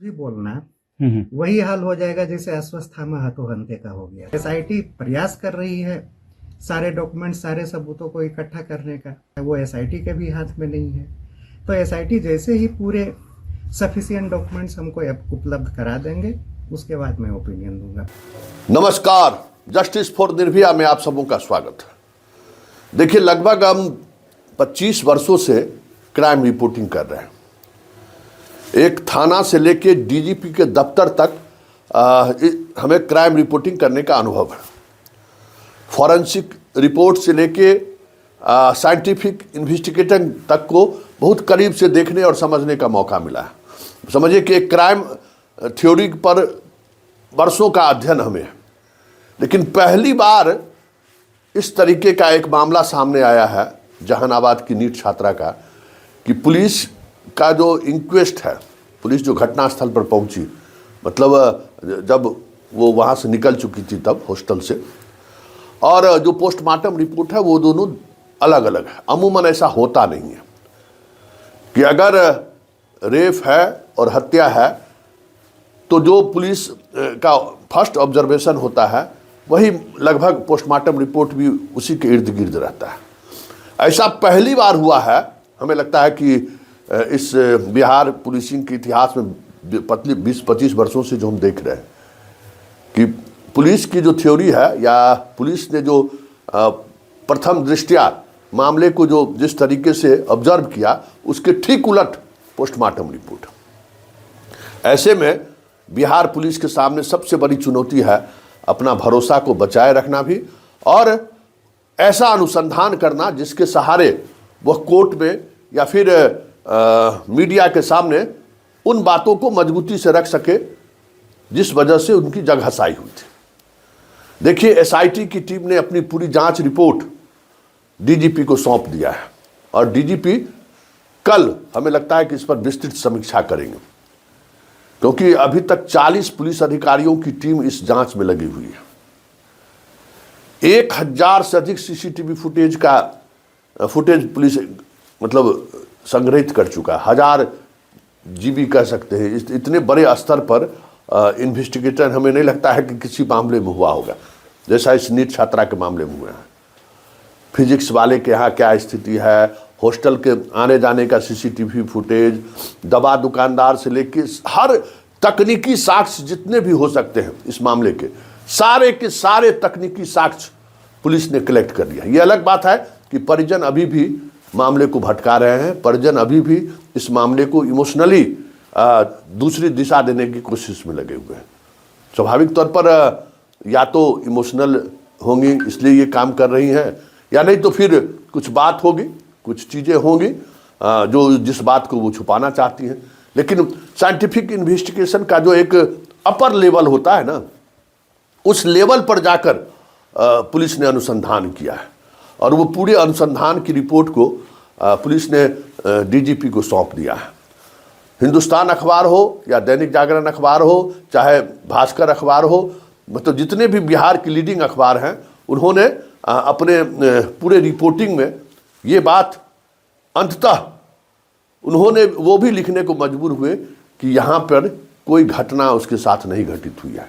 भी बोलना वही हाल हो जाएगा जैसे अश्वस्थामा हतोहंते का हो गया। एसआईटी प्रयास कर रही है सारे डॉक्यूमेंट सारे सबूतों को इकट्ठा करने का, वो एसआईटी के भी हाथ में नहीं है। तो एसआईटी जैसे ही पूरे सफिशिएंट डॉक्यूमेंट्स हमको उपलब्ध करा देंगे उसके बाद मैं ओपिनियन दूंगा। नमस्कार, जस्टिस फॉर निर्भया में आप सबों का स्वागत है। देखिए, लगभग हम 25 वर्षों से क्राइम रिपोर्टिंग कर रहे हैं। एक थाना से लेके डीजीपी के दफ्तर तक हमें क्राइम रिपोर्टिंग करने का अनुभव है। फॉरेंसिक रिपोर्ट से लेके साइंटिफिक इन्वेस्टिगेशन तक को बहुत करीब से देखने और समझने का मौका मिला है। समझिए कि एक क्राइम थ्योरी पर वर्षों का अध्ययन हमें है, लेकिन पहली बार इस तरीके का एक मामला सामने आया है जहानाबाद की नीट छात्रा का, कि पुलिस का जो इंक्वेस्ट है, पुलिस जो घटनास्थल पर पहुंची, मतलब जब वो वहाँ से निकल चुकी थी तब हॉस्टल से, और जो पोस्टमार्टम रिपोर्ट है वो दोनों अलग अलग है। अमूमन ऐसा होता नहीं है कि अगर रेप है और हत्या है तो जो पुलिस का फर्स्ट ऑब्जर्वेशन होता है वही लगभग पोस्टमार्टम रिपोर्ट भी उसी के इर्द गिर्द रहता है। ऐसा पहली बार हुआ है, हमें लगता है कि इस बिहार पुलिसिंग के इतिहास में 20-25 वर्षों से जो हम देख रहे हैं कि पुलिस की जो थ्योरी है या पुलिस ने जो प्रथम दृष्टया मामले को जो जिस तरीके से ऑब्जर्व किया उसके ठीक उलट पोस्टमार्टम रिपोर्ट। ऐसे में बिहार पुलिस के सामने सबसे बड़ी चुनौती है अपना भरोसा को बचाए रखना भी, और ऐसा अनुसंधान करना जिसके सहारे वह कोर्ट में या फिर मीडिया के सामने उन बातों को मजबूती से रख सके जिस वजह से उनकी जगहसाई हुई थी। देखिए, एसआईटी की टीम ने अपनी पूरी जांच रिपोर्ट डीजीपी को सौंप दिया है और डीजीपी कल हमें लगता है कि इस पर विस्तृत समीक्षा करेंगे, क्योंकि अभी तक 40 पुलिस अधिकारियों की टीम इस जांच में लगी हुई है। 1000 से अधिक सीसीटीवी फुटेज पुलिस मतलब संग्रहित कर चुका है। 1000 जीबी कह सकते हैं। इतने बड़े स्तर पर इन्वेस्टिगेशन हमें नहीं लगता है कि किसी मामले में हुआ होगा जैसा इस नीट छात्रा के मामले में हुआ है। फिजिक्स वाले के यहाँ क्या स्थिति है, हॉस्टल के आने जाने का सीसीटीवी फुटेज, दवा दुकानदार से लेके हर तकनीकी साक्ष्य जितने भी हो सकते हैं इस मामले के सारे तकनीकी साक्ष्य पुलिस ने कलेक्ट कर लिया। ये अलग बात है कि परिजन अभी भी मामले को भटका रहे हैं, परिजन अभी भी इस मामले को इमोशनली दूसरी दिशा देने की कोशिश में लगे हुए हैं। स्वाभाविक तौर पर या तो इमोशनल होंगी इसलिए ये काम कर रही हैं, या नहीं तो फिर कुछ बात होगी, कुछ चीज़ें होंगी जो जिस बात को वो छुपाना चाहती हैं। लेकिन साइंटिफिक इन्वेस्टिगेशन का जो एक अपर लेवल होता है ना, उस लेवल पर जाकर पुलिस ने अनुसंधान किया है और वो पूरे अनुसंधान की रिपोर्ट को पुलिस ने डीजीपी को सौंप दिया है। हिंदुस्तान अखबार हो या दैनिक जागरण अखबार हो, चाहे भास्कर अखबार हो, मतलब जितने भी बिहार की लीडिंग अखबार हैं, उन्होंने अपने पूरे रिपोर्टिंग में ये बात अंततः उन्होंने वो भी लिखने को मजबूर हुए कि यहाँ पर कोई घटना उसके साथ नहीं घटित हुई है।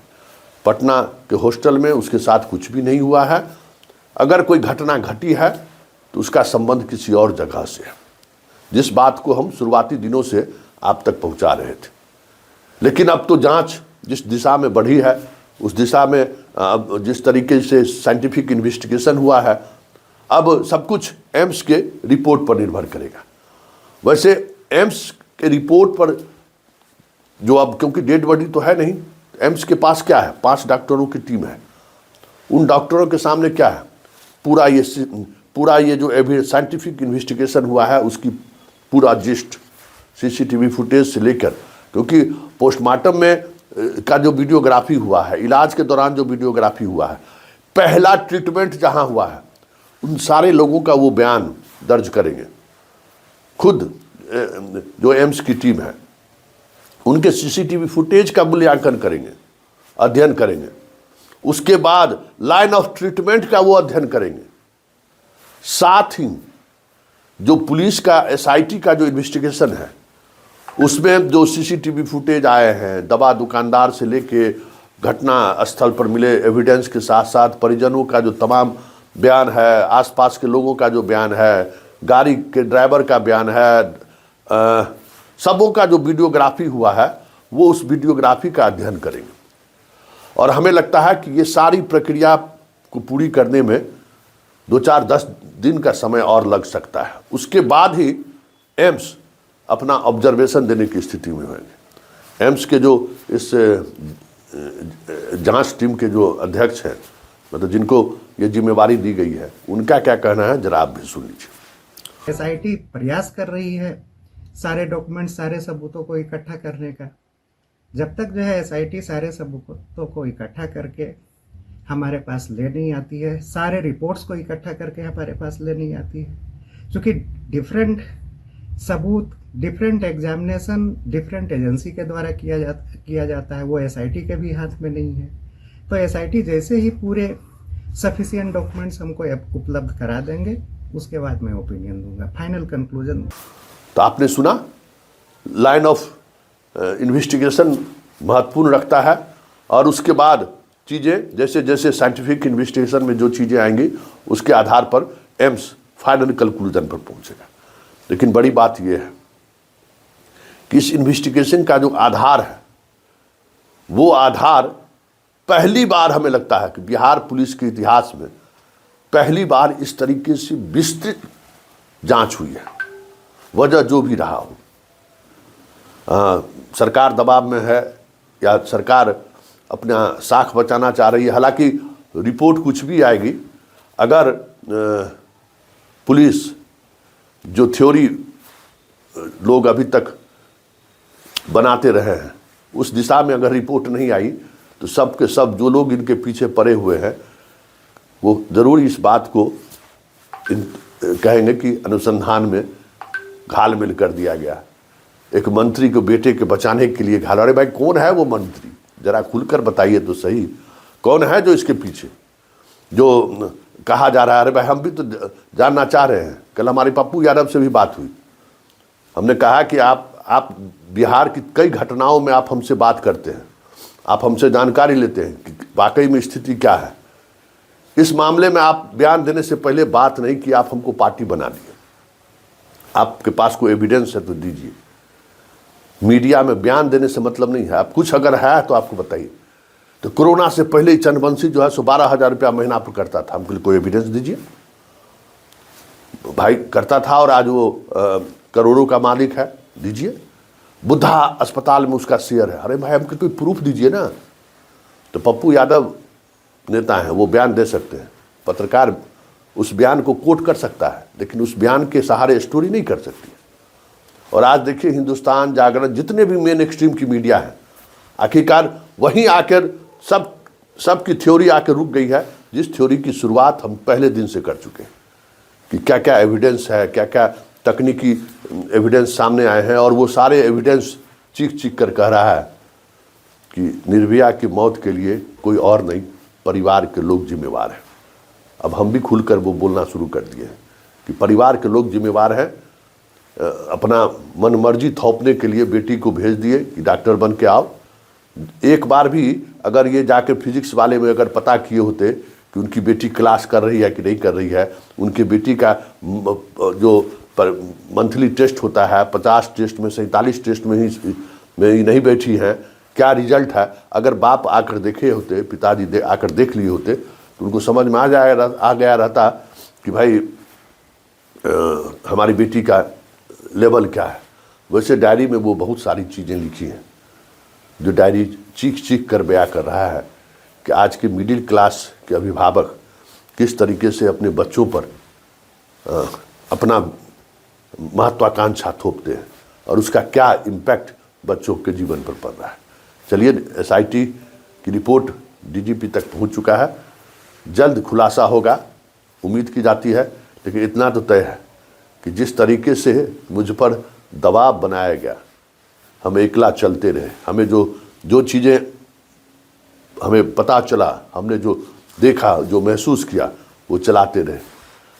पटना के हॉस्टल में उसके साथ कुछ भी नहीं हुआ है। अगर कोई घटना घटी है तो उसका संबंध किसी और जगह से है, जिस बात को हम शुरुआती दिनों से आप तक पहुंचा रहे थे। लेकिन अब तो जांच जिस दिशा में बढ़ी है उस दिशा में जिस तरीके से साइंटिफिक इन्वेस्टिगेशन हुआ है, अब सब कुछ एम्स के रिपोर्ट पर निर्भर करेगा। वैसे एम्स के रिपोर्ट पर जो अब, क्योंकि डेड बॉडी तो है नहीं, एम्स के पास क्या है, 5 डॉक्टरों की टीम है। उन डॉक्टरों के सामने क्या है, पूरा ये जो साइंटिफिक इन्वेस्टिगेशन हुआ है उसकी पूरा जिस्ट सीसीटीवी फुटेज से लेकर, क्योंकि पोस्टमार्टम में का जो वीडियोग्राफी हुआ है, इलाज के दौरान जो वीडियोग्राफी हुआ है, पहला ट्रीटमेंट जहां हुआ है, उन सारे लोगों का वो बयान दर्ज करेंगे। खुद जो एम्स की टीम है उनके सीसीटीवी फुटेज का मूल्यांकन करेंगे, अध्ययन करेंगे। उसके बाद लाइन ऑफ ट्रीटमेंट का वो अध्ययन करेंगे। साथ ही जो पुलिस का एसआईटी का जो इन्वेस्टिगेशन है उसमें जो सीसीटीवी फुटेज आए हैं, दवा दुकानदार से लेके घटना स्थल पर मिले एविडेंस के साथ साथ परिजनों का जो तमाम बयान है, आसपास के लोगों का जो बयान है, गाड़ी के ड्राइवर का बयान है, सबों का जो वीडियोग्राफी हुआ है, वो उस वीडियोग्राफी का अध्ययन करेंगे। और हमें लगता है कि ये सारी प्रक्रिया को पूरी करने में 2-4-10 दिन का समय और लग सकता है। उसके बाद ही एम्स अपना ऑब्जर्वेशन देने की स्थिति में होंगे। एम्स के जो इस जांच टीम के जो अध्यक्ष हैं, मतलब जिनको ये जिम्मेवारी दी गई है, उनका क्या कहना है जरा आप भी सुन लीजिए। एसआईटी प्रयास कर रही है सारे डॉक्यूमेंट, सारे सबूतों को इकट्ठा करने का। जब तक जो है एसआईटी सारे सबूतों को इकट्ठा करके हमारे पास ले नहीं आती है, सारे रिपोर्ट्स को इकट्ठा करके हमारे पास ले नहीं आती है, क्योंकि डिफरेंट सबूत, डिफरेंट एग्जामिनेशन डिफरेंट एजेंसी के द्वारा किया जाता है, वो एसआईटी के भी हाथ में नहीं है। तो एसआईटी जैसे ही पूरे सफिशिएंट डॉक्यूमेंट्स हमको उपलब्ध करा देंगे, उसके बाद मैं ओपिनियन दूंगा, फाइनल कंक्लूजन। तो आपने सुना, लाइन ऑफ इन्वेस्टिगेशन महत्वपूर्ण रखता है और उसके बाद चीज़ें जैसे जैसे साइंटिफिक इन्वेस्टिगेशन में जो चीज़ें आएंगी उसके आधार पर एम्स फाइनल कंक्लूजन पर पहुंचेगा। लेकिन बड़ी बात यह है कि इस इन्वेस्टिगेशन का जो आधार है, वो आधार पहली बार हमें लगता है कि बिहार पुलिस के इतिहास में पहली बार इस तरीके से विस्तृत जांच हुई है। वजह जो भी रहा हो, सरकार दबाव में है या सरकार अपना साख बचाना चाह रही है, हालांकि रिपोर्ट कुछ भी आएगी, अगर पुलिस जो थ्योरी लोग अभी तक बनाते रहे हैं उस दिशा में अगर रिपोर्ट नहीं आई, तो सब के सब जो लोग इनके पीछे पड़े हुए हैं वो ज़रूर इस बात को कहेंगे कि अनुसंधान में घालमेल कर दिया गया। एक मंत्री को बेटे के बचाने के लिए घाल। अरे भाई, कौन है वो मंत्री, जरा खुलकर बताइए तो सही, कौन है जो इसके पीछे? जो कहा जा रहा है, अरे भाई हम भी तो जानना चाह रहे हैं। कल हमारे पप्पू यादव से भी बात हुई, हमने कहा कि आप बिहार की कई घटनाओं में आप हमसे बात करते हैं, आप हमसे जानकारी लेते हैं कि वाकई में स्थिति क्या है। इस मामले में आप बयान देने से पहले बात नहीं कि आप हमको पार्टी बना दिए। आपके पास कोई एविडेंस है तो दीजिए। मीडिया में बयान देने से मतलब नहीं है, आप कुछ अगर है तो आपको बताइए। तो कोरोना से पहले ही चंद्रवंशी जो है 12,000 रुपया महीना पर करता था, हमको कोई एविडेंस दीजिए। भाई करता था और आज वो करोड़ों का मालिक है, दीजिए। बुद्धा अस्पताल में उसका शेयर है, अरे भाई हमको कोई प्रूफ दीजिए ना। तो पप्पू यादव नेता हैं, वो बयान दे सकते हैं, पत्रकार उस बयान को कोट कर सकता है, लेकिन उस बयान के सहारे स्टोरी नहीं कर सकती। और आज देखिए हिंदुस्तान जागरण, जितने भी मेन एक्सट्रीम की मीडिया है, आखिरकार वहीं आकर सब की थ्योरी आकर रुक गई है, जिस थ्योरी की शुरुआत हम पहले दिन से कर चुके हैं कि क्या क्या एविडेंस है, क्या क्या तकनीकी एविडेंस सामने आए हैं। और वो सारे एविडेंस चीख कर कह रहा है कि निर्भया की मौत के लिए कोई और नहीं, परिवार के लोग जिम्मेवार हैं। अब हम भी खुलकर वो बोलना शुरू कर दिए हैं कि परिवार के लोग जिम्मेवार हैं। अपना मन मर्जी थोपने के लिए बेटी को भेज दिए कि डॉक्टर बन के आओ। एक बार भी अगर ये जाकर फिजिक्स वाले में अगर पता किए होते कि उनकी बेटी क्लास कर रही है कि नहीं कर रही है, उनकी बेटी का जो मंथली टेस्ट होता है 50 टेस्ट में 47 टेस्ट में ही नहीं बैठी हैं, क्या रिजल्ट है, अगर बाप आकर देखे होते, पिताजी आकर देख लिए होते, तो उनको समझ में आ गया रहता कि भाई हमारी बेटी का लेवल क्या है। वैसे डायरी में वो बहुत सारी चीज़ें लिखी हैं, जो डायरी चीख कर बयां कर रहा है कि आज के मिडिल क्लास के अभिभावक किस तरीके से अपने बच्चों पर अपना महत्वाकांक्षा थोपते हैं और उसका क्या इम्पैक्ट बच्चों के जीवन पर पड़ रहा है। चलिए, एसआईटी की रिपोर्ट डीजीपी तक पहुंच चुका है, जल्द खुलासा होगा उम्मीद की जाती है। लेकिन इतना तो तय है कि जिस तरीके से मुझ पर दबाव बनाया गया, हम एकला चलते रहे, हमें जो चीज़ें हमें पता चला, हमने जो देखा, जो महसूस किया, वो चलाते रहे।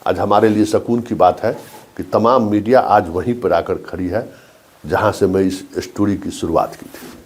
आज हमारे लिए सुकून की बात है कि तमाम मीडिया आज वहीं पर आकर खड़ी है जहां से मैं इस स्टोरी की शुरुआत की थी।